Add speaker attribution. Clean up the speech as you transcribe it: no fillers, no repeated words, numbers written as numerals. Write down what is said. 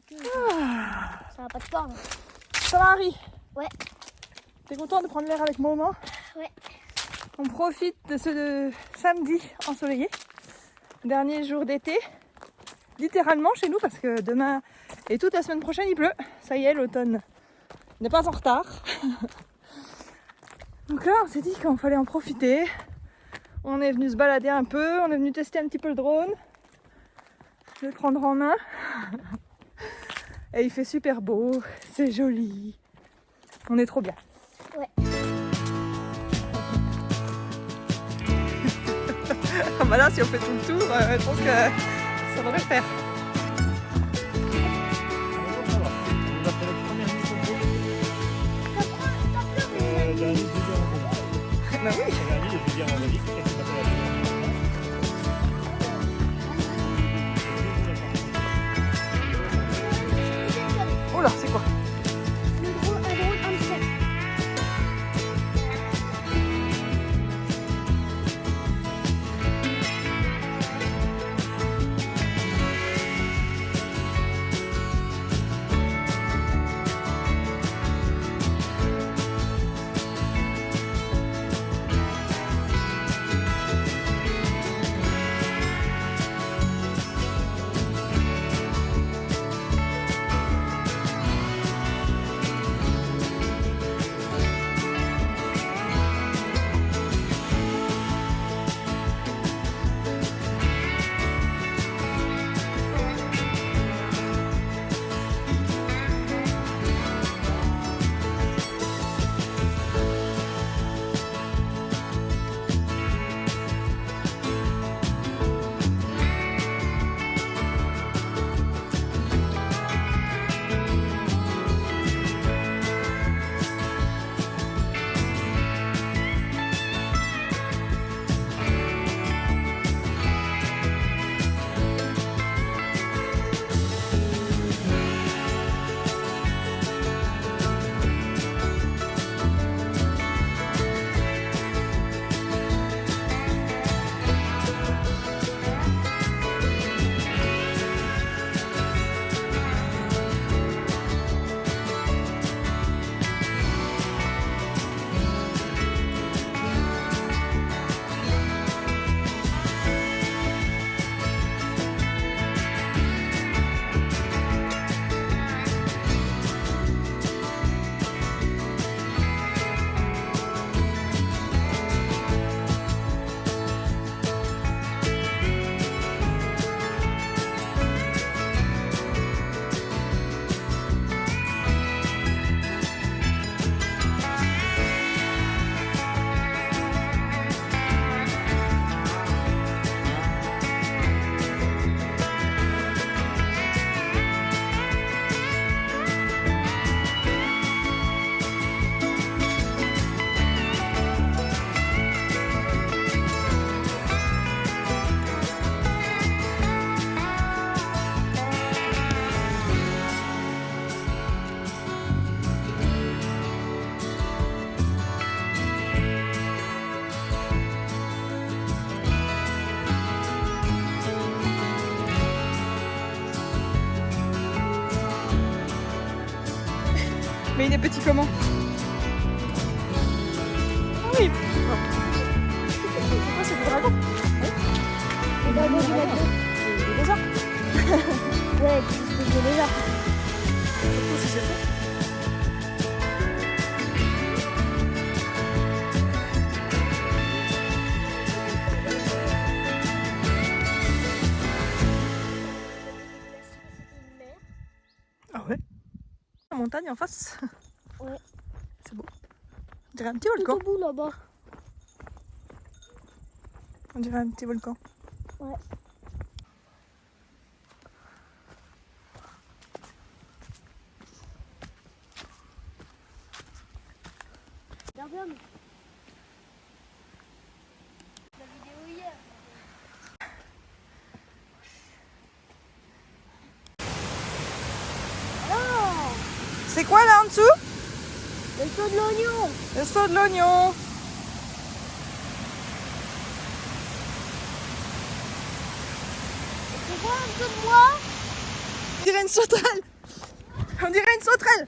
Speaker 1: Ça va pas te perdre.
Speaker 2: Ça va, Harry?
Speaker 1: Ouais.
Speaker 2: T'es content de prendre l'air avec maman?
Speaker 1: Ouais.
Speaker 2: On profite de ce samedi ensoleillé. Dernier jour d'été. Littéralement chez nous parce que demain et toute la semaine prochaine il pleut. Ça y est, l'automne n'est pas en retard. Donc là, on s'est dit qu'il fallait en profiter. On est venu se balader un peu, on est venu tester un petit peu le drone. Je vais le prendre en main. Et il fait super beau, c'est joli. On est trop bien.
Speaker 1: Ouais.
Speaker 2: Ah bah là, si on fait tout le tour, je pense que ça devrait le faire. Bah oui. Oh là, c'est quoi?
Speaker 1: Le drone, un drone, un très.
Speaker 2: Mais il est petit comment? Ah oui. C'est quoi, c'est des dragons?
Speaker 1: Les dragons du lac.
Speaker 2: Des lézards.
Speaker 1: Ouais, c'est des lézards.
Speaker 2: Surtout si c'est faux. Ah ouais? La montagne en face.
Speaker 1: Ouais.
Speaker 2: C'est beau. On dirait un petit
Speaker 1: Tout
Speaker 2: volcan.
Speaker 1: au bout là-bas.
Speaker 2: On dirait un petit volcan.
Speaker 1: Ouais. Regarde bien. La vidéo hier. Oh!
Speaker 2: C'est quoi là en dessous?
Speaker 1: Le saut de l'oignon.
Speaker 2: Le saut de l'oignon.
Speaker 1: C'est quoi un peu de moi?
Speaker 2: dirait une sauterelle. On dirait une sauterelle.